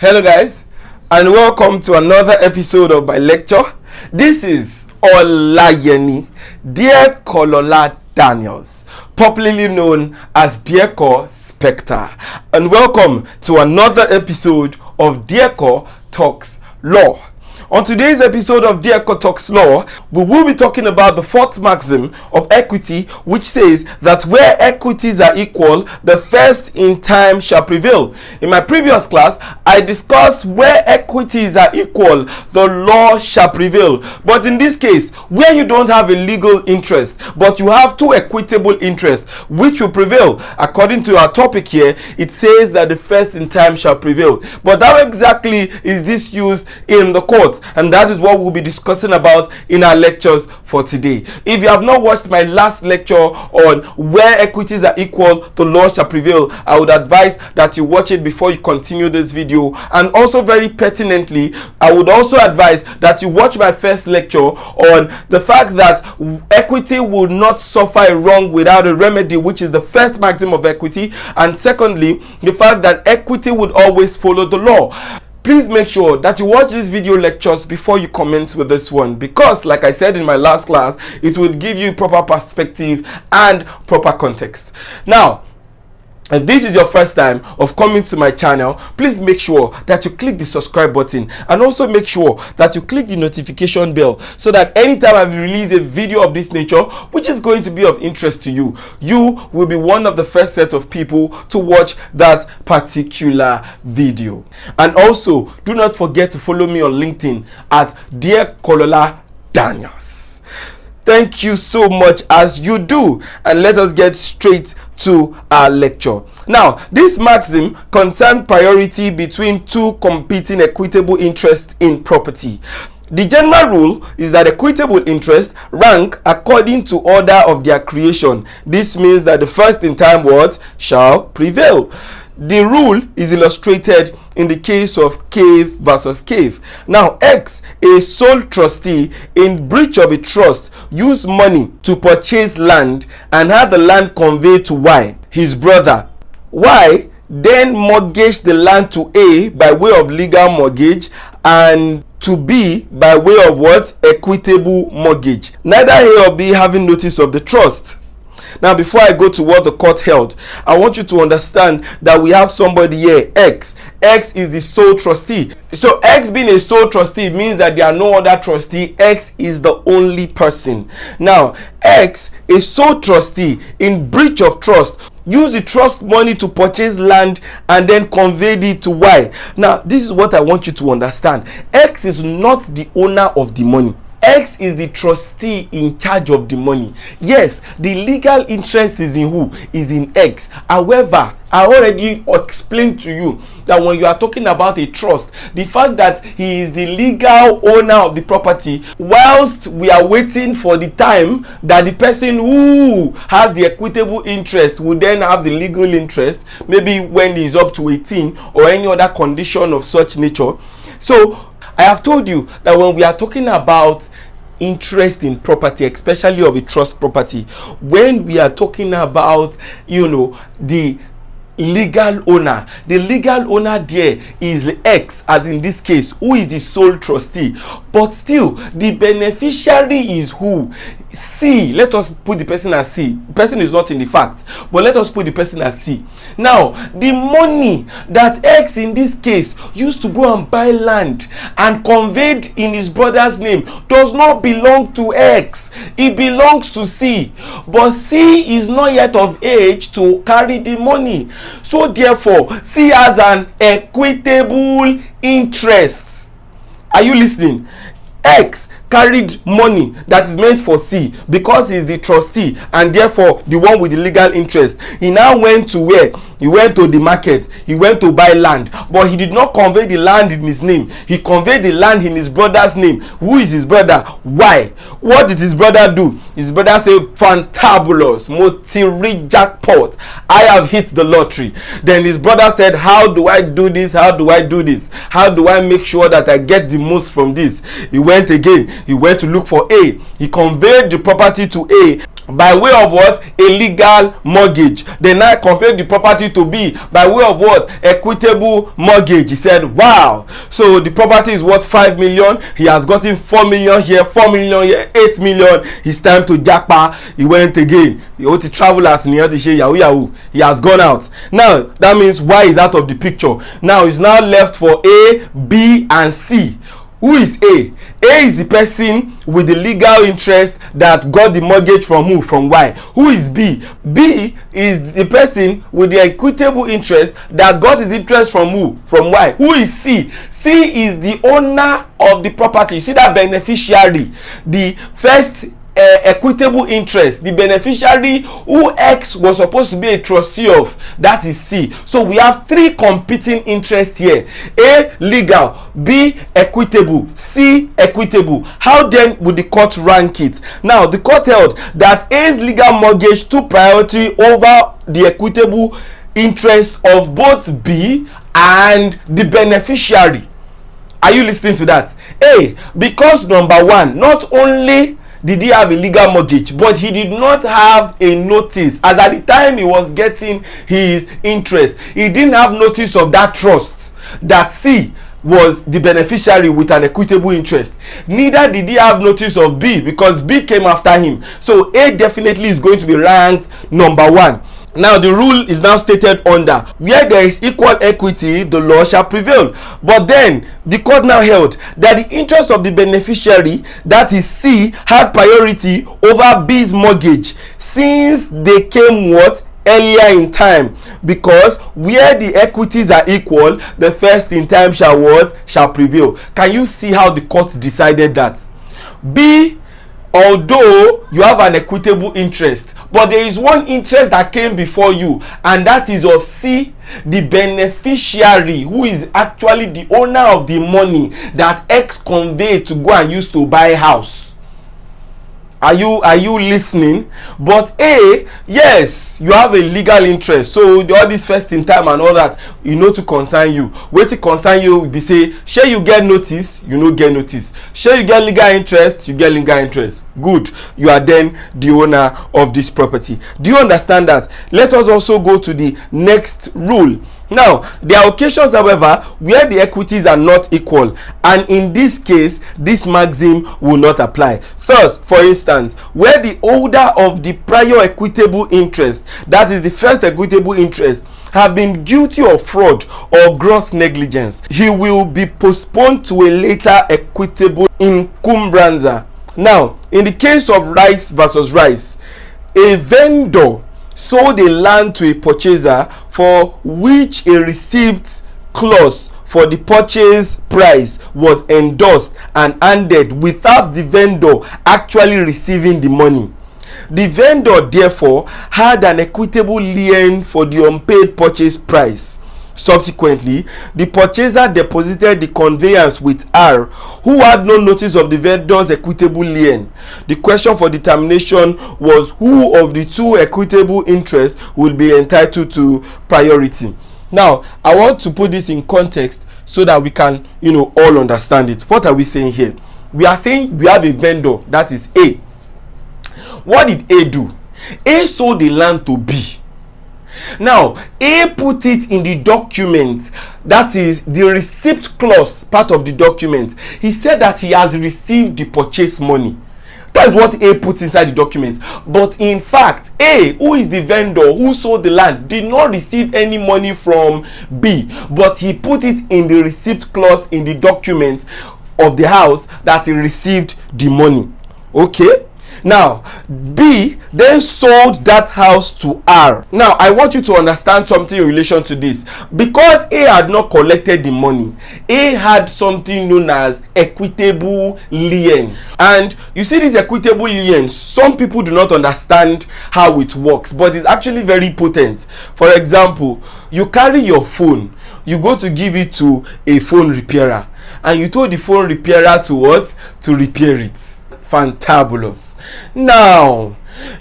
Hello guys, and welcome to another episode of my lecture. This is Olayeni Dear Kolola Daniels, popularly known as Dearco Spectre, and welcome to another episode of Dearco Talks Law. On today's episode of Dearco Talks Law, we will be talking about the fourth maxim of equity, which says that where equities are equal, the first in time shall prevail. In my previous class, I discussed where equities are equal, the law shall prevail. But in this case, where you don't have a legal interest, but you have two equitable interests, which will prevail? According to our topic here, it says that the first in time shall prevail. But how exactly is this used in the court? And that is what we'll be discussing about in our lectures for today. If you have not watched my last lecture on where equities are equal, the law shall prevail, I would advise that you watch it before you continue this video. And also, very pertinently, I would also advise that you watch my first lecture on the fact that equity will not suffer a wrong without a remedy, which is the first maxim of equity. And secondly, the fact that equity would always follow the law. Please make sure that you watch these video lectures before you commence with this one, because like I said in my last class, it will give you proper perspective and proper context. Now, if this is your first time of coming to my channel, please make sure that you click the subscribe button, and also make sure that you click the notification bell so that anytime I release a video of this nature, which is going to be of interest to you, you will be one of the first set of people to watch that particular video. And also, do not forget to follow me on LinkedIn at Dear Kolola Daniels. Thank you so much as you do, and let us get straight to our lecture. Now, this maxim concerns priority between two competing equitable interests in property. The general rule is that equitable interests rank according to order of their creation. This means that the first in time what shall prevail. The rule is illustrated in the case of cave versus cave. Now, X, a sole trustee in breach of a trust, used money to purchase land and had the land conveyed to Y, his brother. Y then mortgaged the land to A by way of legal mortgage and to B by way of what? Equitable mortgage. Neither A or B having notice of the trust. Now, before I go to what the court held, I want you to understand that we have somebody here, X. X is the sole trustee. So X being a sole trustee means that there are no other trustee. X is the only person. Now, X, a sole trustee in breach of trust, used the trust money to purchase land and then conveyed it to Y. Now, this is what I want you to understand. X is not the owner of the money. X is the trustee in charge of the money. Yes, the legal interest is in who? Is in X. However, I already explained to you that when you are talking about a trust, the fact that he is the legal owner of the property, whilst we are waiting for the time that the person who has the equitable interest will then have the legal interest, maybe when he is up to 18 or any other condition of such nature. So I have told you that when we are talking about interest in property, especially of a trust property, when we are talking about, the legal owner, the legal owner there is the X, as in this case, who is the sole trustee. But still, the beneficiary is who? C. Let us put the person as C. The person is not in the fact, but let us put the person as C. Now, the money that X in this case used to go and buy land and conveyed in his brother's name does not belong to X. It belongs to C. But C is not yet of age to carry the money. So therefore, C has an equitable interest. Are you listening? X carried money that is meant for C because he is the trustee and therefore the one with the legal interest. He now went to where? He went to the market. He went to buy land, but he did not convey the land in his name. He conveyed the land in his brother's name. Who is his brother? Why? What did his brother do? His brother said, "Fantabulous, multi jackpot. I have hit the lottery." Then his brother said, "How do I do this? How do I do this? How do I make sure that I get the most from this?" He went again. He went to look for A. He conveyed the property to A. by way of what? A legal mortgage. They now conveyed the property to B by way of what? Equitable mortgage. He said, wow, so the property is worth 5 million. He has gotten 4 million here, 4 million here, 8 million. It's time to jackpot. He went again. He went to travel as near the yahoo yahoo. He has gone out. Now that means Y is out of the picture. Now it's now left for A, B, and C. Who is A? A is the person with the legal interest that got the mortgage from who? From Y. Who is B? B is the person with the equitable interest that got his interest from who? From Y. Who is C? C is the owner of the property. You see that beneficiary, the first equitable interest, the beneficiary who X was supposed to be a trustee of, that is C. So we have three competing interests here: A, legal; B, equitable; C, equitable. How then would the court rank it? Now the court held that A's legal mortgage took priority over the equitable interest of both B and the beneficiary. Are you listening to that? A, because number one, not only did he have a legal mortgage, but he did not have a notice. As at the time he was getting his interest, he didn't have notice of that trust that C was the beneficiary with an equitable interest. Neither did he have notice of B, because B came after him. So A definitely is going to be ranked number one. Now the rule is now stated under: where there is equal equity, the law shall prevail. But then the court now held that the interest of the beneficiary, that is C, had priority over B's mortgage, since they came what? Earlier in time. Because where the equities are equal, the first in time shall what? Shall prevail. Can you see how the court decided that? B, although you have an equitable interest, but there is one interest that came before you, and that is of C, the beneficiary, who is actually the owner of the money that X conveyed to go and use to buy a house. Are you listening? But A, yes, you have a legal interest, so all this first in time and all that, you know, to concern you. Wait to concern you will be say, share you get notice, you no get notice. Share you get legal interest, you get legal interest. Good, you are then the owner of this property. Do you understand that? Let us also go to the next rule. Now, there are occasions, however, where the equities are not equal, and in this case, this maxim will not apply. Thus, for instance, where the holder of the prior equitable interest, that is the first equitable interest, have been guilty of fraud or gross negligence, he will be postponed to a later equitable encumbranza. Now, in the case of Rice versus Rice, a vendor sold a land to a purchaser for which a receipt clause for the purchase price was endorsed and handed without the vendor actually receiving the money. The vendor therefore had an equitable lien for the unpaid purchase price. Subsequently, the purchaser deposited the conveyance with R, who had no notice of the vendor's equitable lien. The question for determination was who of the two equitable interests would be entitled to priority. Now, I want to put this in context so that we can, all understand it. What are we saying here? We are saying we have a vendor, that is A. What did A do? A sold the land to B. Now, A put it in the document, that is the receipt clause part of the document. He said that he has received the purchase money. That is what A put inside the document. But in fact, A, who is the vendor who sold the land, did not receive any money from B, but he put it in the receipt clause in the document of the house that he received the money. Okay? Now, B then sold that house to R. Now, I want you to understand something in relation to this. Because A had not collected the money, A had something known as equitable lien. And you see this equitable lien, some people do not understand how it works, but it's actually very potent. For example, you carry your phone, you go to give it to a phone repairer, and you told the phone repairer to what? To repair it. Fantabulous. Now,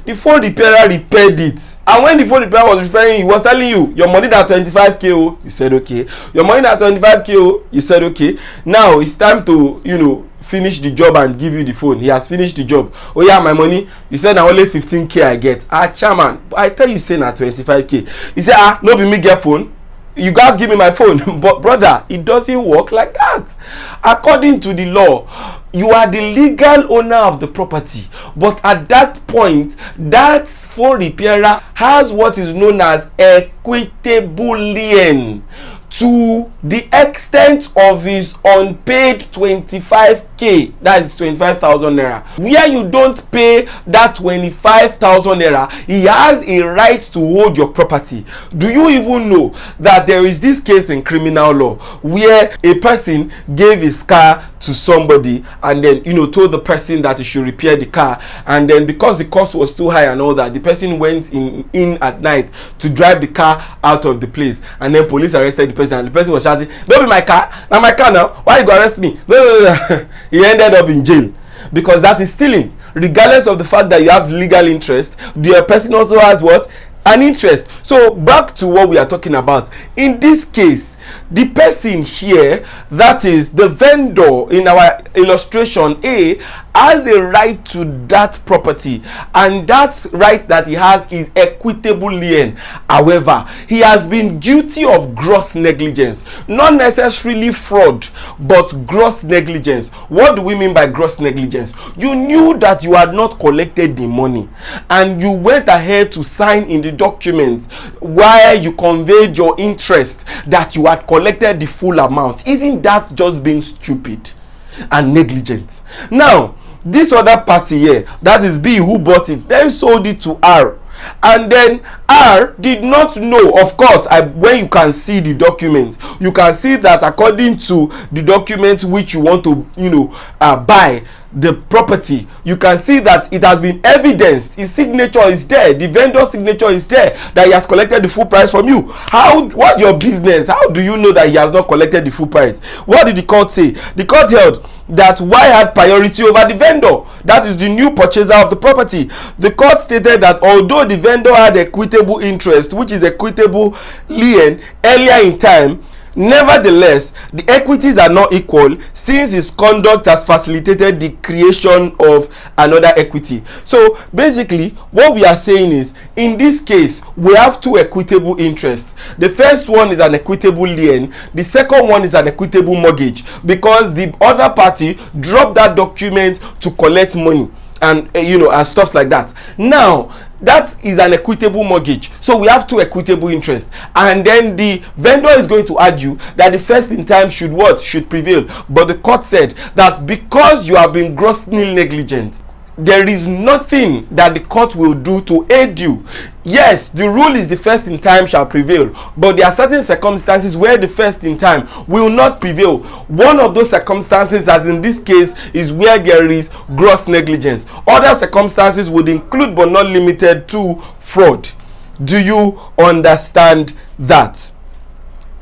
the phone repairer repaired it, and when the phone repairer was referring, he was telling you your money that 25k oh, you said okay. Your money that 25k oh, you said okay. Now it's time to finish the job and give you the phone. He has finished the job. Oh yeah, my money. You said na only 15k I get. Chairman, I tell you say na 25k. You say no be me get phone. You guys give me my phone. But brother, it doesn't work like that. According to the law, you are the legal owner of the property, but at that point, that phone repairer has what is known as equitable lien to the extent of his unpaid 25k, that is 25,000 naira. Where you don't pay that 25,000 naira, he has a right to hold your property. Do you even know that there is this case in criminal law where a person gave his car to somebody and then told the person that he should repair the car, and then because the cost was too high and all that, the person went in at night to drive the car out of the place, and then police arrested the person, and the person was shouting, "Don't be my car, now my car now, why you go arrest me?" He ended up in jail because that is stealing. Regardless of the fact that you have legal interest, the person also has what? An interest. So back to what we are talking about. In this case, the person here, that is the vendor in our illustration A, has a right to that property, and that right that he has is equitable lien. However, he has been guilty of gross negligence, not necessarily fraud, but gross negligence. What do we mean by gross negligence? You knew that you had not collected the money, and you went ahead to sign in the document where you conveyed your interest that you had collected the full amount. Isn't that just being stupid and negligent? Now, this other party here, that is B, who bought it, then sold it to R, and then R did not know. Of course, when you can see the document, you can see that according to the document which you want to buy the property, you can see that it has been evidenced. His signature is there, the vendor's signature is there, that he has collected the full price from you. What's your business? How do you know that he has not collected the full price? What did the court say? The court held that Y had priority over the vendor, that is the new purchaser of the property. The court stated that although the vendor had equitable interest, which is equitable lien, earlier in time, nevertheless, the equities are not equal since his conduct has facilitated the creation of another equity. So basically, what we are saying is, in this case, we have two equitable interests. The first one is an equitable lien. The second one is an equitable mortgage, because the other party dropped that document to collect money and and stuff like that. Now, that is an equitable mortgage. So we have two equitable interests, and then the vendor is going to argue that the first in time should prevail. But the court said that because you have been grossly negligent, there is nothing that the court will do to aid you. Yes, the rule is the first in time shall prevail, but there are certain circumstances where the first in time will not prevail. One of those circumstances, as in this case, is where there is gross negligence. Other circumstances would include but not limited to fraud. Do you understand that?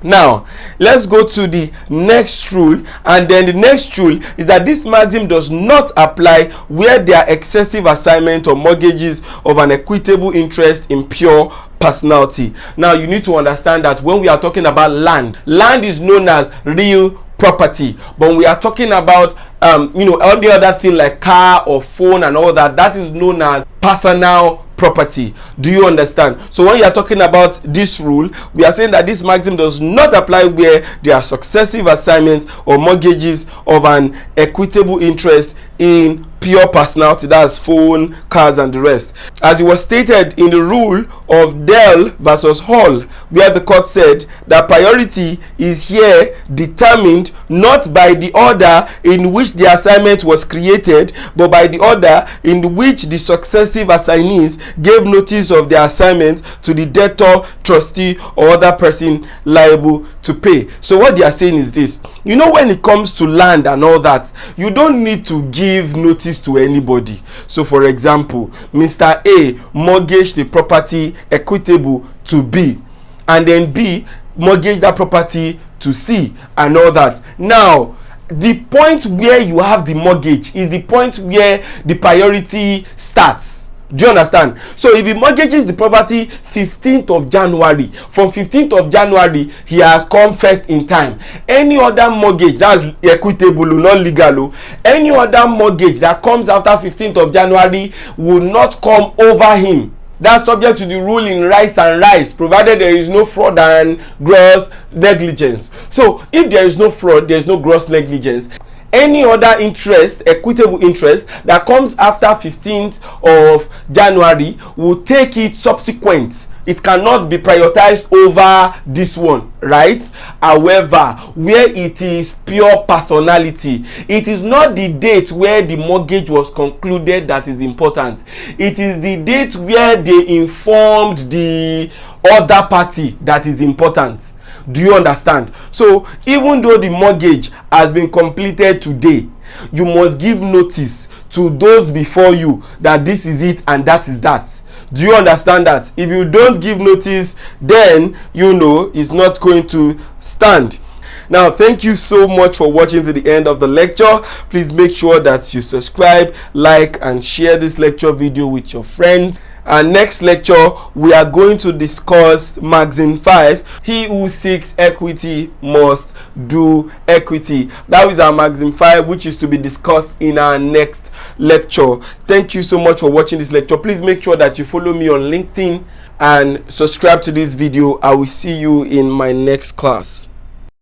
Now, let's go to the next rule, and then the next rule is that this maxim does not apply where there are excessive assignment or mortgages of an equitable interest in pure personality. Now, you need to understand that when we are talking about land is known as real property, but when we are talking about all the other thing like car or phone and all that, that is known as personal property. Do you understand? So when you are talking about this rule, we are saying that this maxim does not apply where there are successive assignments or mortgages of an equitable interest in pure personality, that's phone, cars and the rest, as it was stated in the rule of Darle versus Hall, where the court said that priority is here determined not by the order in which the assignment was created, but by the order in which the successive assignees gave notice of their assignment to the debtor, trustee or other person liable to pay. So what they are saying is this: when it comes to land and all that, you don't need to give notice to anybody. So for example, Mr. A mortgaged the property equitable to B, and then B mortgaged that property to C and all that. Now, the point where you have the mortgage is the point where the priority starts. Do you understand? So if he mortgages the property 15th of January, from 15th of January, he has come first in time. Any other mortgage, that's equitable, not legal, any other mortgage that comes after 15th of January will not come over him. That's subject to the rule in rice and rice, provided there is no fraud and gross negligence. So if there is no fraud, there is no gross negligence. Any other interest, equitable interest, that comes after 15th of January will take it subsequent. It cannot be prioritized over this one, right? However, where it is pure personality, it is not the date where the mortgage was concluded that is important. It is the date where they informed the other party that is important. Do you understand? So even though the mortgage has been completed today, you must give notice to those before you that this is it and that is that. Do you understand that? If you don't give notice, then you know it's not going to stand. Now, thank you so much for watching to the end of the lecture. Please make sure that you subscribe, like, and share this lecture video with your friends. And next lecture, we are going to discuss Maxim 5. He who seeks equity must do equity. That is our Maxim 5, which is to be discussed in our next lecture. Thank you so much for watching this lecture. Please make sure that you follow me on LinkedIn and subscribe to this video. I will see you in my next class.